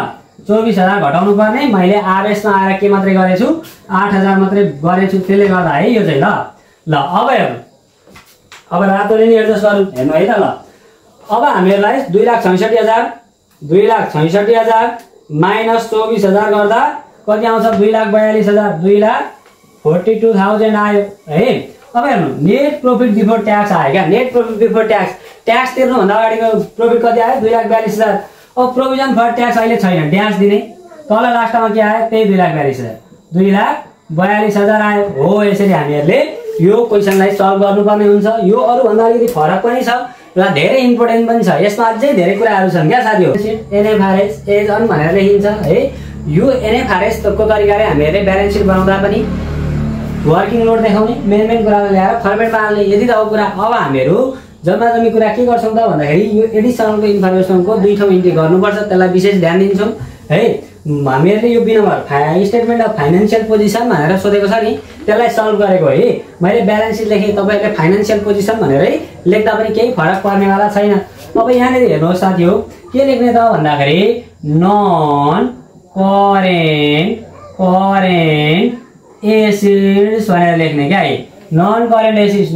[SPEAKER 1] 24,000 घटाउनु पर्ने। मैले आरएसमा आएर के मात्रै गरेछु? 8,000 मात्रै गरेछु। त्यसले गर्दा है यो चाहिँ ल अब हेर्नु। अब रातोले नि एडजस्ट गरौँ। हेर्नु है त ल। अब हामीहरूलाई 2,66,000 माइनस 24,000 गर्दा कति आउँछ? 2,42,000 2,42,000 आयो है। अब हेर्नु नेट प्रॉफिट बिफोर ट्याक्स आयो क्या। नेट प्रॉफिट बिफोर ट्याक्स तिर्नुभन्दा अगाडिको प्रॉफिट कति आयो? 2,42,000। अब प्रोभिजन फर ट्याक्स अहिले छैन। ड्यास दिने तल लास्टमा के आयो? त्यही 2,42,000 2,42,000 आयो हो। यसरी हामीहरूले यो क्वेसनलाई सल्भ गर्नुपर्ने हुन्छ। यो अरूभन्दा अलिकति फरक पनि छ र धेरै इम्पोर्टेन्ट पनि छ। यसमा अझै धेरै कुराहरू छन् क्या साथी हो। एनएफआरएस एज अन भनेर लेखिन्छ है। यो एनएफआरएस को तरिकाले हामीहरूले ब्यालेन्स सिट बनाउँदा पनि वर्किङ लोड देखाउने मेन कुरालाई ल्याएर फर्मेटमा हाल्ने यदि त कुरा। अब हामीहरू जम्मा जम्मी कुरा के गर्छौँ त भन्दाखेरि यो एडिसनलको इन्फर्मेसनको 2 ठाउँ इन्ट्री गर्नुपर्छ। त्यसलाई विशेष ध्यान दिन्छौँ है। हामीहरूले यो बिनम्बर स्टेटमेन्ट अफ फाइनेन्सियल पोजिसन भनेर सोधेको छ नि, त्यसलाई सल्भ गरेको है। मैले ब्यालेन्स सिट लेखेँ, तपाईँहरूले फाइनेन्सियल पोजिसन भनेरै लेख्दा पनि केही फरक पर्नेवाला छैन। अब यहाँनिर हेर्नुहोस् साथी हो के लेख्ने त भन्दाखेरि नन करेन्ट एसिड्स भनेर लेख्ने क्या है। नन करेन्ट एसिड्स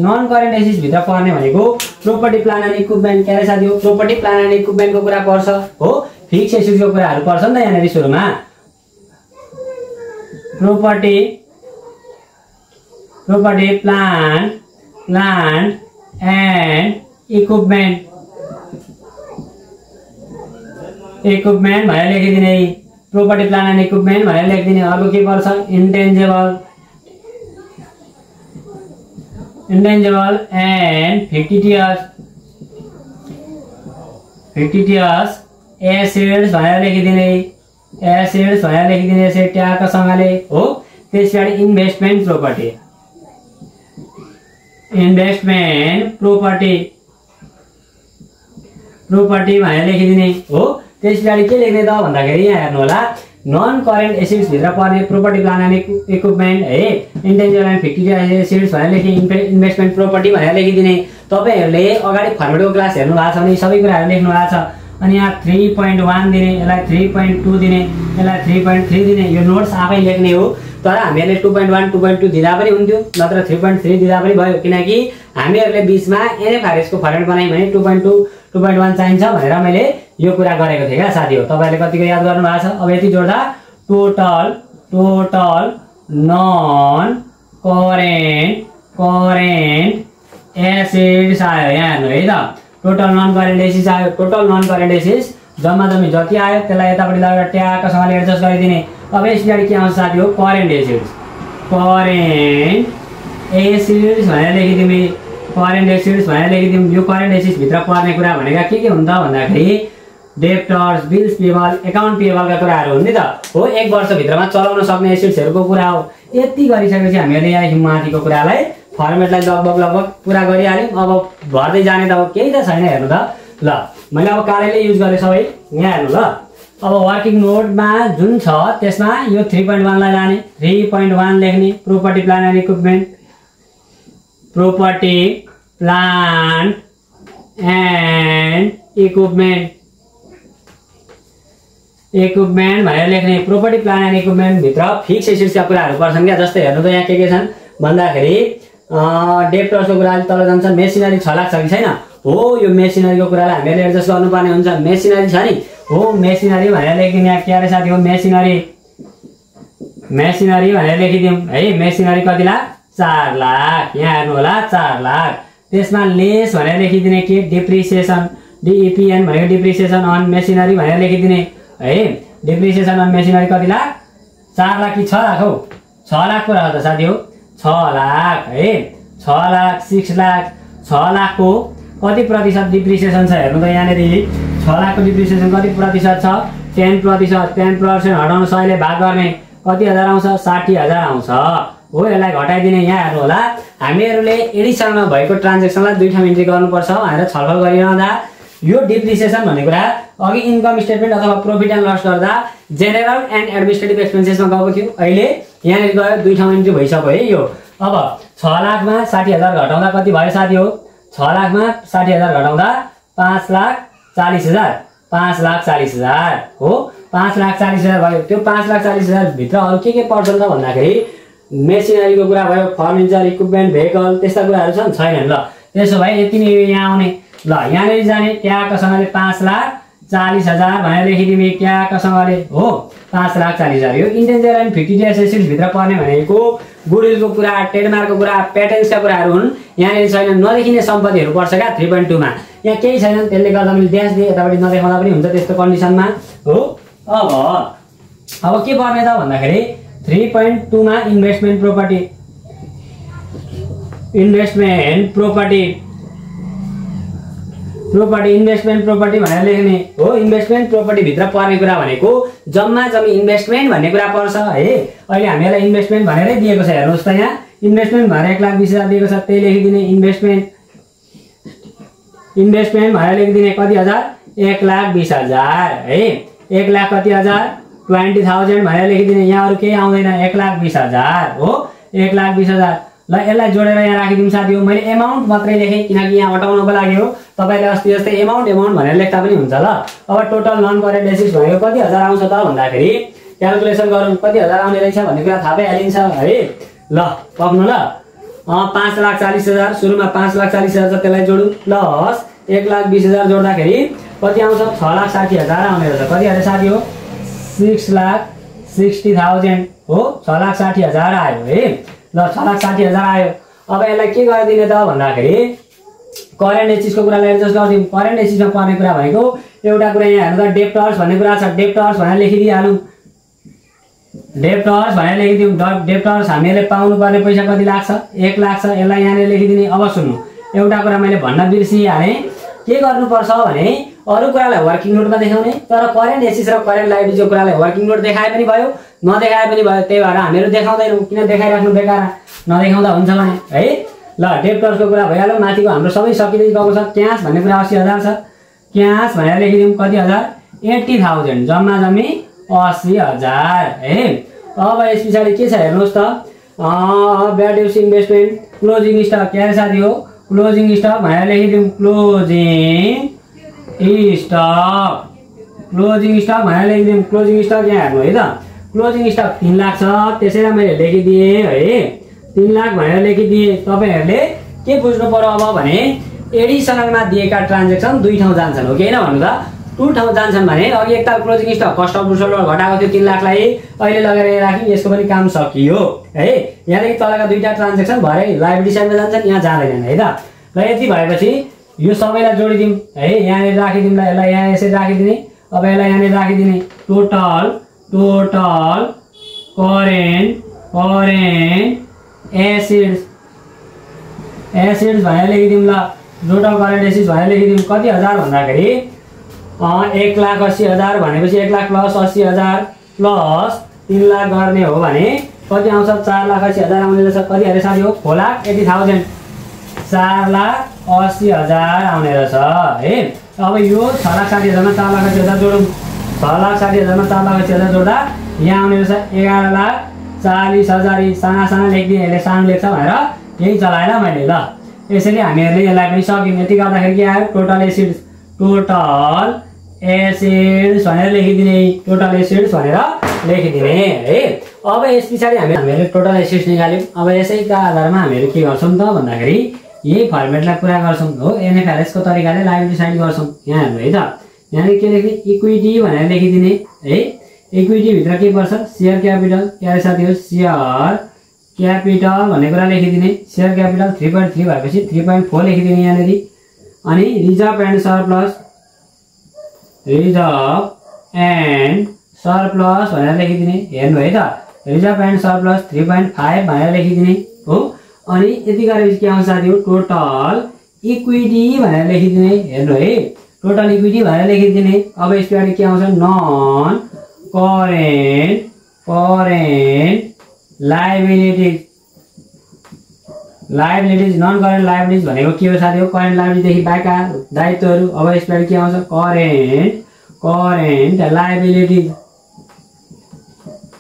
[SPEAKER 1] भित्र पर्ने भनेको प्रोपर्टी प्लान एन्ड इक्विपमेन्ट। क्या साथी हो? प्रोपर्टी प्लान एन्ड इक्विपमेन्टको कुरा पर्छ हो। फिक्स एसिड्सको कुराहरू पर्छ नि त यहाँनिर सुरुमा। प्रोपर्टी प्लान एन्ड इक्विपमेन्ट भनेर लेखिदिने। प्रोपर्टी प्लान एन्ड इक्विपमेन्ट भनेर लेखिदिने। अर्को के पर्छ? इन्टेन्जिबल एन्ड फिक्टिटियस एसिड्स भनेर लेखिदिने। यसरी ट्यागसँगले हो। त्यसपछि इन्भेस्टमेन्ट प्रोपर्टी भनेर लेखिदिने हो। त्यसपछि के लेख्ने त भन्दाखेरि यहाँ हेर्नु होला नन करेन्ट एसिड्स भित्र पर्ने प्रोपर्टी प्लान एन्ड इक्विपमेन्ट है। इन्टेन्जिबल एन्ड फिक्टिटियस एसिड्स भनेर लेखि इन्भेस्टमेन्ट प्रोपर्टी भनेर लेखिदिने। तपाईँहरूले अगाडि फर्मेटको क्लास हेर्नु भएको छ भने सबै कुराहरू लेख्नु भएको छ। अनि यहाँ 3.1 दिने, यसलाई 3.2 दिने, यसलाई 3.3 दिने। यो नोट्स आफै लेख्ने हो। तर हामीहरूले 2.1 2.2 दिँदा पनि हुन्थ्यो, नत्र 3.3 दिँदा पनि भयो। किनकि हामीहरूले बिचमा एनएफआरएसको फर्मेट बनायौँ भने 2.2 2.1 चाहिन्छ भनेर मैले यो कुरा गरेको थिएँ क्या साथी हो। तपाईँहरूले कतिको याद गर्नु भएको छ? अब यति जोड्दा टोटल नन करेन्ट एसिड्स आयो। यहाँ हेर्नु है त टोटल नन करेन्ट एसिड्स आयो। टोटल नन करेन्ट एसिड्स जम्मा जम्मी जति आयो त्यसलाई यतापट्टि लगेर ट्यागसँगले एडजस्ट गरिदिने। अब यस पछाडि के आउँछ साथी हो? करेन्ट एसिड्स भनेर लेखिदिने। करेन्ट एसिड्स भनेर लेखिदिउँ। यो करेन्ट एसिड्स भित्र पर्ने कुरा भनेका के हुन् त भन्दाखेरि डेप्टर्स, बिल्स पेबल, एकाउन्ट पेबलका कुराहरू हुन् नि त। हो, 1 वर्ष भित्रमा चलाउन सक्ने एसिड्सहरूको कुरा हो। यति गरिसकेपछि हामीले यहाँ माथिको कुरालाई फर्मेटलाई लगभग पुरा गरिहाल्यौँ। अब भर्दै जाने त अब केही त छैन हेर्नु त। ल मैले अब कालेले युज गरेँ सबै यहाँ हेर्नु ल। अब वर्किङ नोटमा जुन छ त्यसमा यो 3.1 लाई लाने, 3.1 लेख्ने, property plant and equipment, property plant and equipment भनेर लेख्ने। प्रोपर्टी प्लान्ट एन्ड इक्विपमेन्ट भित्र फिक्स एसिड्सका कुराहरू पर्छन् क्या। जस्तै हेर्नु त यहाँ के छन् भन्दाखेरि डेप्टर्सको कुरा तल जान्छ, मेसिनरी 6 लाख छ कि छैन। हो, यो मेसिनरीको कुरालाई हामीले एडजस्ट गर्नुपर्ने हुन्छ। मेसिनरी छ नि, हो मेसिनरी भनेर लेखिदिउँ। यहाँ के अरे साथी हो, मेसिनरी भनेर लेखिदिउँ है। मेसिनरी कति लाख? 4 लाख। यहाँ हेर्नु होला 4 लाख। त्यसमा लेस भनेर लेखिदिने के, डिप्रिसिएसन, डिइपिएन भनेको डिप्रिसिएसन अन मेसिनरी भनेर लेखिदिने है। डिप्रिसिएसन अन मेसिनरी कति लाख? 4 लाख कि 6 लाख हौ? 6 लाख कुरा हो त साथी हो, 6 लाख है। 6 लाख, 6 लाख। 6 लाखको कति प्रतिशत डिप्रिसिएसन छ हेर्नु त यहाँनिर। 6 लाखको डिप्रिसिएसन कति प्रतिशत छ? 10%। 10% हटाउन 100 ले भाग गर्ने कति हजार आउँछ? 60,000 आउँछ। हो, यसलाई घटाइदिने। यहाँ हेर्नु होला, हामीहरूले एडिसनमा भएको ट्रान्जेक्सनलाई 2 ठाउँ इन्ट्री गर्नुपर्छ भनेर छलफल गरिरहँदा यो डिप्रिसिएसन भन्ने कुरा अघि इन्कम स्टेटमेन्ट अथवा प्रॉफिट एन्ड लस गर्दा जेनरल एन्ड एडमिनिस्ट्रेटिभ एक्सपेन्सेसमा गएको थियो। अहिले यहाँनिर गयो 2 ठाउँ इन्ट्री भइसक्यो है यो। अब 6 लाखमा 60,000 घटाउँदा कति भयो साथी हो? 6 लाखमा 60,000 घटाउँदा 5,40,000। 5,40,000 हो, 5,40,000 भयो। त्यो 5,40,000 भित्र अरू के पर्छन् त भन्दाखेरि मेसिनरीको कुरा भयो, फर्निचर, इक्विपमेन्ट, भेहिकल, त्यस्ता कुराहरू छन् छैनन्। ल त्यसो भए यति नै यहाँ आउने। ल यहाँनिर जाने ट्यागसँगले 5,40,000 भनेर लेखिदिने ट्यागसँगले हो, 5,40,000। यो इन्टेन्जेबल एन्ड फिक्टिजियस एसेट्स भित्र पर्ने भनेको गुडविलको कुरा, ट्रेडमार्कको कुरा, पेटेन्ट्सका कुराहरू हुन्। यहाँनिर छैन, नदेखिने सम्पत्तिहरू पर्छ क्या 3.2 मा। यहाँ केही छैन, त्यसले गर्दा मैले ड्यास दिएँ, यतापट्टि नदेखाउँदा पनि हुन्छ त्यस्तो कन्डिसनमा हो। अब के पर्ने त भन्दाखेरि 3.2 मा इन्भेस्टमेन्ट प्रोपर्टी भनेर लेख्ने हो। इन्भेस्टमेन्ट प्रोपर्टी भित्र पर्ने कुरा भनेको जम्मा जम्मी इन्भेस्टमेन्ट भन्ने कुरा पर्छ है। अहिले हामीलाई इन्भेस्टमेन्ट भनेरै दिएको छ हेर्नुहोस् त, यहाँ इन्भेस्टमेन्ट भनेर 1,20,000 दिएको छ, त्यही लेखिदिने। इन्भेस्टमेन्ट भनेर लेखिदिने कति हजार? 1,20,000 है। 1 लाख कति हजार? 20,000 भनेर लेखिदिने। यहाँ अरू केही आउँदैन, 1,20,000 हो, 1,20,000। ल यसलाई जोडेर यहाँ राखिदिउँ साथी हो। मैले एमाउन्ट मात्रै लेखेँ किनकि यहाँ हटाउनको लागि हो। तपाईँले अस्ति जस्तै एमाउन्ट भनेर लेख्दा पनि हुन्छ। ल अब टोटल नन करेन्ट एसेट्स भनेको कति हजार आउँछ त भन्दाखेरि क्याल्कुलेसन गरौँ कति हजार आउने रहेछ भन्ने कुरा थाहा पाइहालिन्छ है। ल पक्नु ल, 5,40,000 सुरुमा 5,40,000 छ, त्यसलाई जोडौँ प्लस 1,20,000 जोड्दाखेरि कति आउँछ? 6,60,000 आउने रहेछ। कति अरे साथी हो? 6,60,000 हो, 6,60,000 आयो है। ल 6,60,000 आयो। अब यसलाई के गरिदिने त भन्दाखेरि करेन्ट एसेट्सको कुरालाई एडजस्ट गरिदिउँ। करेन्ट एसेट्समा पर्ने कुरा भनेको एउटा कुरा यहाँ हेर्नु त, डेप्टर्स भन्ने कुरा छ। डेप्टर्स भनेर लेखिदिइहालौँ। डेप्टर्स हामीले पाउनु पर्ने पैसा कति लाग्छ? 1 लाख छ, यसलाई यहाँनिर लेखिदिने। अब सुन्नु, एउटा कुरा मैले भन्न बिर्सिहालेँ, के गर्नुपर्छ भने अरू कुरालाई वर्किङ नोटमा देखाउने, तर करेन्ट एसेट्स र करेन्ट लायबिलिटीको कुरालाई वर्किङ नोट देखाए पनि भयो, नदेखाए पनि भयो। त्यही भएर हामीहरू देखाउँदैनौँ, किन देखाइराख्नु बेकार, नदेखाउँदा हुन्छ भने है। ल डेप्टर्सको कुरा भइहाल्यो। माथिको हाम्रो सबै सकिँदै गएको छ। क्यास भन्ने कुरा 80,000 छ, क्यास भनेर लेखिदिउँ। कति हजार? 80,000। जम्मा जम्मी 80,000 है। अब यस पछाडि के छ हेर्नुहोस् त, ब्याड इन्भेस्टमेन्ट, क्लोजिङ स्टक के अरे साथी हो? क्लोजिङ स्टक भनेर लेखिदिउँ। क्लोजिङ स्टक भनेर लेखिदिउँ। क्लोजिङ स्टक यहाँ हेर्नु है त, क्लोजिङ स्टक 3 लाख छ, त्यसैलाई मैले लेखिदिएँ है। 3 लाख भनेर लेखिदिएँ। तपाईँहरूले के बुझ्नु पर्यो अब भने एडिसनलमा दिएका ट्रान्जेक्सन 2 ठाउँ जान्छन् हो कि होइन भन्नु त? 2 ठाउँ जान्छन् भने अघि एकताल closing stock cost of goods sold घटाएको थियो 3 लाखलाई, अहिले लगेर राख्यौँ, यसको पनि काम सकियो है। यहाँदेखि तलका 2टा ट्रान्जेक्सन भरे लायबिलिटी साइडमा जान्छन्, यहाँ जाँदैनन् है त। ल यति भएपछि यो सबैलाई जोडिदिउँ है, यहाँनिर राखिदिउँ। ल यसलाई यहाँ यसरी राखिदिने। अब यसलाई यहाँनिर राखिदिने। टोटल करेन्ट एसिड्स एसिड्स भनेर लेखिदिउँ ल। टोटल करेन्ट एसिड्स भनेर लेखिदिउँ कति हजार भन्दाखेरि 1,80,000 भनेपछि 1 लाख प्लस 80,000 प्लस 3 लाख गर्ने हो भने कति आउँछ 4,80,000 आउने रहेछ। कति अरे साथी हो 4,80,000 4,80,000 आउने रहेछ है। अब यो 6,60,000 मा 4,80,000 जोडौँ 6,60,000 मा 4,80,000 जोड्दा यहाँ आउने रहेछ 11,40,000 साना साना लेख्दिएँ यसले सानो लेख्छ भनेर यही चलाएन मैले ल। यसैले हामीहरूले यसलाई पनि सक्यौँ। यति गर्दाखेरि के आयो टोटल एसिड्स भनेर लेखिदिने टोटल एसिड्स भनेर लेखिदिने है। अब यस पछाडि हामीले टोटल एसिड्स निकाल्यौँ। अब यसैका आधारमा हामीहरू के गर्छौँ त भन्दाखेरि यही फर्मेटलाई पुरा गर्छौँ हो। NFRS को तरिकाले लाइबिलिटी साइड गर्छौँ। यहाँ हेर्नु है त यहाँनिर के लेख्ने इक्विटी भनेर लेखिदिने है। इक्विटी भित्र के पर्छ शेयर क्यापिटल क्या साथी हो शेयर क्यापिटल भन्ने कुरा लेखिदिने। शेयर क्यापिटल 3.3 भएपछि 3.4 लेखिदिने यहाँनिर। अनि रिजर्भ एन्ड सरप्लस भनेर लेखिदिने। हेर्नु है त रिजर्भ एन्ड सरप्लस 3.5 भनेर लेखिदिने हो। अनि यति गरेपछि के आउँछ साथी हो टोटल इक्विटी भनेर लेखिदिने। हेर्नु है टोटल इक्विटी भनेर लेखिदिने। अब यस पछाडि के आउँछ non current liabilities non current liabilities भनेको के हो साथी हो करेन्ट लायबिलिटीदेखि बाहेकका दायित्वहरू। अब यस पछाडि के आउँछ करेन्ट लायबिलिटीज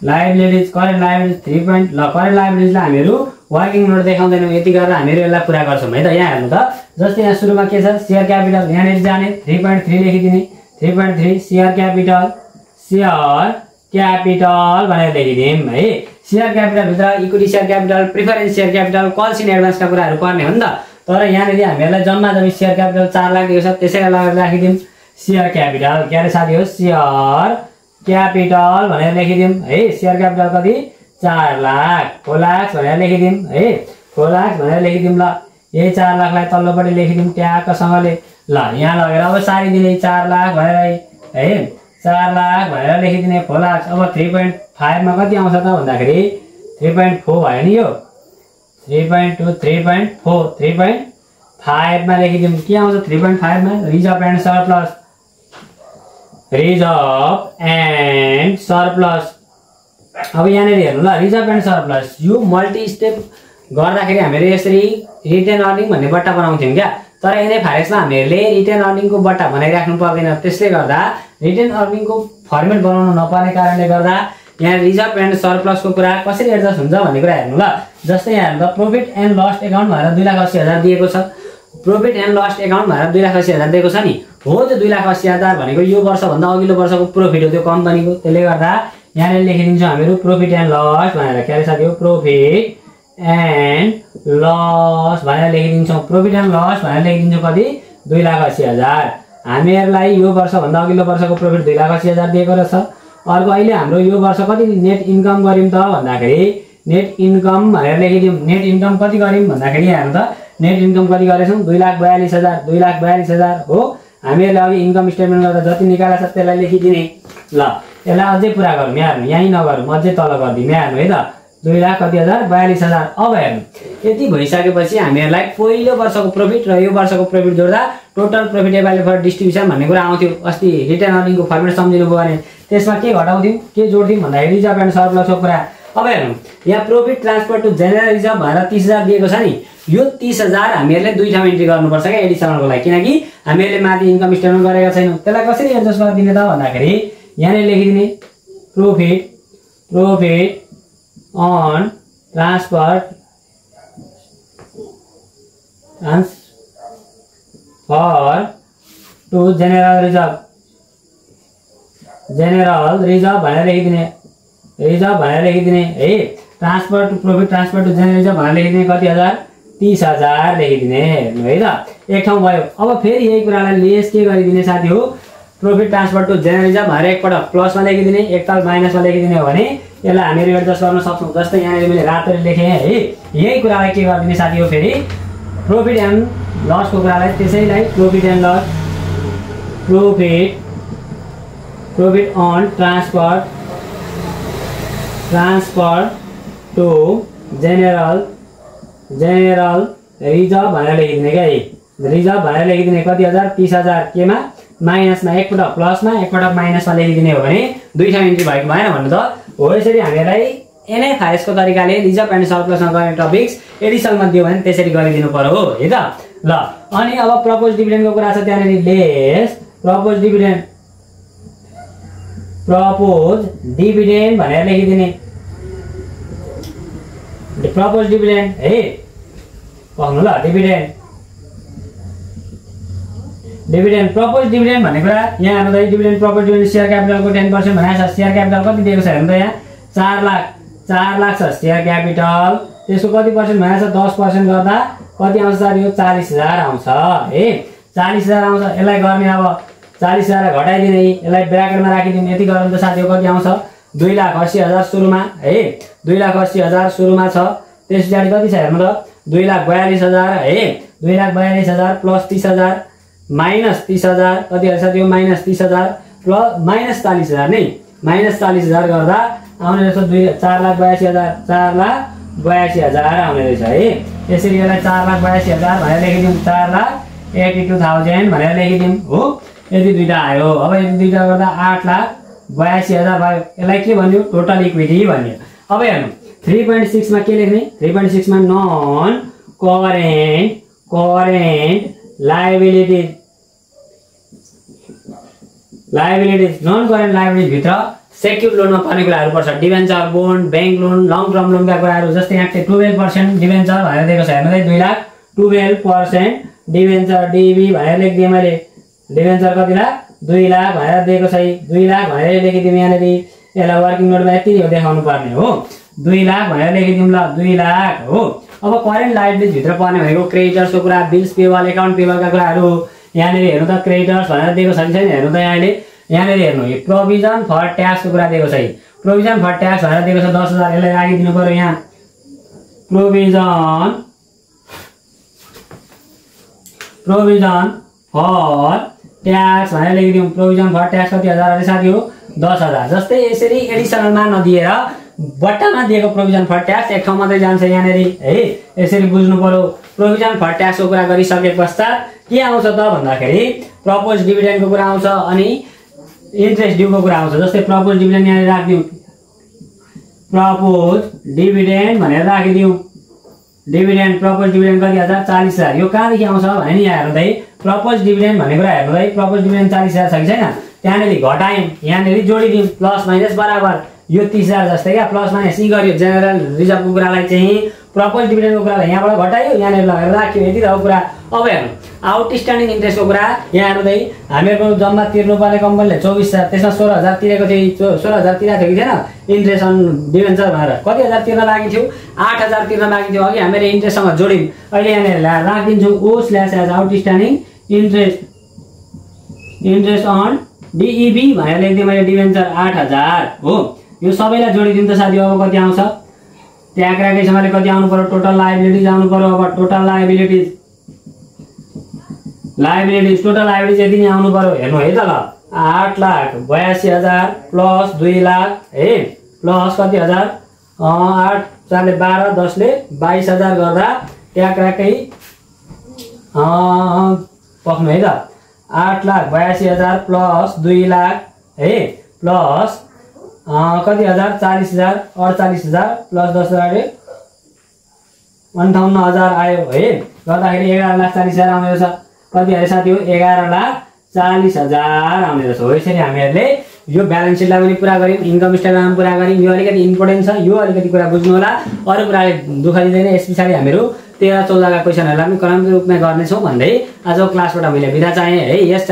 [SPEAKER 1] करेन्ट लायबिलिटीज 3. करेन्ट लायबिलिटीजलाई हामीहरू वर्किङ नोट देखाउँदैनौँ। यति गरेर हामीहरू यसलाई पुरा गर्छौँ है त। यहाँ हेर्नु त जस्तै यहाँ सुरुमा के छ शेयर क्यापिटल यहाँनिर जाने 3.3 लेखिदिने। 3.3 शेयर क्यापिटल भनेर लेखिदिउँ है। शेयर क्यापिटल भित्र equity share capital preference share capital calls in एडभान्सका कुराहरू पर्ने हो नि त। तर यहाँनिर हामीहरूलाई जम्मा जम्मी शेयर क्यापिटल 4 लाख दिएको छ त्यसैले लगेर राखिदिउँ शेयर क्यापिटल के अरे साथी हो शेयर क्यापिटल भनेर लेखिदिउँ है। शेयर क्यापिटल कति 4 लाख 4 लाख भनेर लेखिदिउँ है। 4 लाख भनेर लेखिदिउँ ल। यही 4 लाखलाई तल्लोपट्टि लेखिदिउँ ट्याक्कसँगले ल। यहाँ लगेर अब सारिदिने 4 लाख भनेर है 4 लाख भनेर लेखिदिने 4 लाख। अब 3.5 मा कति आउँछ त भन्दाखेरि 3.4 भयो नि यो 3.2 3.4 3.5 मा लेखिदिउँ के आउँछ 3.5 मा रिजर्भ एन्ड सरप्लस। अब यहाँनिर हेर्नु ल रिजर्भ एन्ड सरप्लस यो मल्टी स्टेप गर्दाखेरि हामीले यसरी रिटेन अर्निङ भन्ने बट्टा बनाउँथ्यौँ क्या। तर NFRS मा हामीहरूले रिटेन अर्निङको बट्टा बनाइराख्नु पर्दैन। त्यसले गर्दा रिटेन अर्निङको फर्मेट बनाउनु नपर्ने कारणले गर्दा यहाँ रिजर्भ एन्ड सरप्लसको कुरा कसरी एडजस्ट हुन्छ भन्ने कुरा हेर्नु ल। जस्तै यहाँ हेर्नु प्रॉफिट एन्ड लस एकाउन्ट भनेर 2,80,000 दिएको छ। प्रॉफिट एन्ड लस एकाउन्ट भनेर 2,80,000 दिएको छ नि हो। त्यो 2,80,000 भनेको यो वर्षभन्दा अघिल्लो वर्षको प्रॉफिट हो त्यो कम्पनीको। त्यसले गर्दा यहाँनिर लेखिदिन्छौँ हामीहरू प्रॉफिट एन्ड लस भनेर के अरे साथी हो प्रॉफिट एन्ड लस भनेर लेखिदिन्छौँ। प्रॉफिट एन्ड लस भनेर लेखिदिन्छौँ कति 2,80,000। हामीहरूलाई यो वर्षभन्दा अघिल्लो वर्षको प्रॉफिट 2,80,000 दिएको रहेछ। अर्को अहिले हाम्रो यो वर्ष कति नेट इन्कम गर्यौँ त भन्दाखेरि नेट इन्कम भनेर लेखिदिउँ। नेट इन्कम कति गर्यौँ भन्दाखेरि हेर्नु त नेट इन्कम कति गरेछौँ 2,42,000 हो। हामीहरूले अघि इन्कम स्टेटमेन्ट गर्दा जति निकालेको छ त्यसलाई लेखिदिने ल। यसलाई अझै पुरा गरौँ यहाँ हेर्नु यहीँ नगरौँ अझै तल गरिदिउँ यहाँ हेर्नु है त 2,42,000 अब हेर्नु यति भइसकेपछि हामीहरूलाई पहिलो वर्षको प्रॉफिट र यो वर्षको प्रॉफिट जोड्दा total profit available for distribution भन्ने कुरा आउँथ्यो। अस्ति रिटेन अर्निङको फर्मेट सम्झिनु भयो भने त्यसमा के घटाउँथ्यौँ के जोड्थ्यौँ भन्दाखेरि रिजर्भ एन्ड सरप्लसको कुरा। अब हेर्नु यहाँ profit transfer to general reserve भनेर 30,000 दिएको छ नि। यो 30,000 हामीहरूले दुई ठाउँ इन्ट्री गर्नुपर्छ क्या एडिसनलको लागि। किनकि हामीहरूले माथि इन्कम स्टेटमेन्ट गरेका छैनौँ। त्यसलाई कसरी एडजस्ट गरिदिने त भन्दाखेरि यहाँनिर लेखिदिने profit on transfer to general reserve भनेर लेखिदिने है। Transfer to profit transfer to general reserve भनेर लेखिदिने कति हजार 30,000 लेखिदिने हेर्नु है त एक ठाउँ भयो। अब फेरि यही कुरालाई लेस के गरिदिने साथी हो profit transfer to general reserve भनेर एकपल्ट प्लसमा लेखिदिने एकताल माइनसमा लेखिदिने हो भने यसलाई हामीहरू एडजस्ट गर्न सक्छौँ। जस्तै यहाँनिर मैले रातोले लेखेँ है यही कुरालाई के गरिदिने साथी हो फेरि प्रॉफिट एन्ड लसको कुरालाई त्यसैलाई profit and loss profit on transfer to general reserve भनेर लेखिदिने क्या रिजर्भ भनेर लेखिदिने कति हजार 30,000 केमा माइनसमा एकपटक प्लसमा एकपटक माइनसमा लेखिदिने हो भने दुई ठाउँ इन्ट्री भएको भएन भन्नु त हो। यसरी हामीलाई एनएफआरएस को तरिकाले रिजर्भ एन्ड सरप्लसमा गर्ने टपिक्स एडिसनमा दियो भने त्यसरी गरिदिनु पर्यो हो है त ल। अनि अब प्रपोज डिभिडेन्डको कुरा छ त्यहाँनेरि लेस प्रपोज डिभिडेन्ड भनेर लेखिदिने प्रपोज डिभिडेन्ड है पक्नु ल डिभिडेन्ड प्रपोज डिभिडेन्ड भन्ने कुरा यहाँ हेर्नु त डिभिडेन्ड प्रपोज डिभिडेन्ड शेयर क्यापिटलको 10% भनेको छ। शेयर क्यापिटल कति दिएको छ हेर्नु त यहाँ 4 लाख छ शेयर क्यापिटल। त्यसको कति पर्सेन्ट भनेको छ 10% गर्दा कति आउँछ सर यो 40,000 आउँछ है 40,000 आउँछ। यसलाई गर्ने अब 40,000 घटाइदिने यसलाई ब्र्याकेटमा राखिदिउँ यति गर्नु त साथीहरु कति आउँछ 2,80,000 सुरुमा है 2,80,000 सुरुमा छ। त्यस पछाडि कति छ हेर्नु त 2,42,000 है 2,42,000 प्लस 30,000 माइनस 30,000 कति आउँछ त्यो माइनस 30,000 प्लस माइनस 40,000 नै माइनस 40,000 गर्दा आउने रहेछ 4,82,000 4,82,000 आउने रहेछ है। यसरी यसलाई 4,82,000 भनेर लेखिदिउँ 4,82,000 भनेर लेखिदिउँ हो। यदि दुईटा आयो अब यदि दुईटा गर्दा 8,82,000 भयो। यसलाई के भन्यो टोटल इक्विटी भन्यो। अब हेर्नु 3.6 मा के लेख्ने 3.6 मा non current liabilities non current liabilities भित्र सेक्युर्ड लोनमा पर्ने कुराहरु पर्छ। Debenture bond bank loan long term लोनका कुराहरु जस्तै यहाँ 12% डिबेन्चर भनेर दिएको छ हेर्नु त 2,12% डिबेन्चर डीबी भनेर लेखिदिएँ मैले। डिबेन्चर कति लाख 2 लाख भनेर दिएको छ 2 लाख भनेर लेखिदिउँ यहाँनेरि। यसलाई वर्किङ नोटमा यति हो देखाउनु पर्ने हो 2 लाख भनेर लेखिदिउँ ल 2 लाख हो। अब करेन्ट लायबिलिटीज भित्र पर्ने भनेको क्रेडिटर्सको कुरा बिल्स पेबल एकाउन्ट पेबलका कुराहरु यहाँनेरि हेर्नु त क्रेडिटर्स भनेर दिएको छ कि छैन हेर्नु त यहाँनेरि हेर्नु यो प्रोभिजन फर ट्याक्सको कुरा दिएको छ। प्रोभिजन फर ट्याक्स भनेर दिएको छ 10,000 यसलाई राखिदिनु पर्यो यहाँ प्रोभिजन फर ट्याक्स भनेर लेखिदिउँ। प्रोभिजन फर ट्याक्स कति हजार अरे साथी हो 10,000। जस्तै यसरी एडिसनलमा नदिएर बट्टामा दिएको प्रोभिजन फर ट्याक्स एक ठाउँ मात्रै जान्छ यहाँनेरि है यसरी बुझ्नु पर्यो। प्रोभिजन फर ट्याक्सको कुरा गरिसके पश्चात के आउँछ त भन्दाखेरि प्रपोज डिभिडेन्डको कुरा आउँछ अनि इन्ट्रेस्ट ड्यूको कुरा आउँछ। जस्तै प्रपोज डिभिडेन्ड यहाँ राखिदिउँ प्रपोज डिभिडेन्ड भनेर राखिदिउँ। डिभिडेन्ड प्रपोज डिभिडेन्ड कति हजार 40,000 यो कहाँदेखि आउँछ भने नि यहाँ हेर्नु त प्रपोज डिभिडेन्ड भन्ने कुरा हेर्नु त प्रपोज डिभिडेन्ड 40,000 छ कि छैन त्यहाँनेरि घटायौँ यहाँनेरि जोडिदिउँ प्लस माइनस बराबर यो 30,000 जस्तै क्या प्लस माइनस यी गरियो। जेनरल रिजर्भको कुरालाई चाहिँ प्रपोज डिभिडेन्डको कुरालाई यहाँबाट घटायो यहाँनेरि लगेर राख्यो यति त हो कुरा। अब हेर्नु आउटस्ट्यान्डिङ इन्ट्रेस्टको कुरा यहाँ हेर्नु त हामीहरूको जम्मा तिर्नुपर्ने कम्पनीले 24,000 त्यसमा 16,000 तिरेको थियो 16,000 तिरेको थियो कि थिएन इन्ट्रेस्ट अन डिभेन्चर भनेर कति हजार तिर्न बाँकी थियो 8,000 तिर्न बाँकी थियो। अघि हामीले इन्ट्रेस्टसँग जोड्यौँ अहिले यहाँनिर राखिदिन्छौँ O slash as outstanding interest on DEB भनेर लेखिदिएँ मैले डिभेन्चर 8,000 हो। यो सबैलाई जोडिदिउँ त साथी अब कति आउँछ ट्याग राखेसँगले कति आउनु पर्यो टोटल लायबिलिटीज आउनु पर्यो। अब टोटल लायबिलिटीज टोटल लायबिलिटीज यति नै आउनु पर्यो हेर्नु है त ल 8,82,000 प्लस 2 लाख है प्लस कति हजार 8 4 12 10 ले 22,000 गर्दा ट्याग राखेकै पक्नु है त 8,82,000 प्लस 2 लाख है प्लस कति हजार 40,000 48,000 प्लस 10,000 58,000 आयो है गर्दाखेरि 11,40,000 आउने रहेछ। कति अरे साथी हो 11,40,000 आउने रहेछ हो। यसरी हामीहरूले यो ब्यालेन्स सिटलाई पनि पुरा गर्यौँ इन्कम स्टेटमेन्टमा पनि पुरा गर्यौँ। यो अलिकति इम्पोर्टेन्ट छ यो अलिकति कुरा बुझ्नु होला अरू कुराले दुःख दिँदैन। यस पछाडि हामीहरू 13-14 का क्वेसनहरूलाई पनि क्रमिक रूपमा गर्नेछौँ भन्दै आजको क्लासबाट मैले बिदा चाहेँ है। यस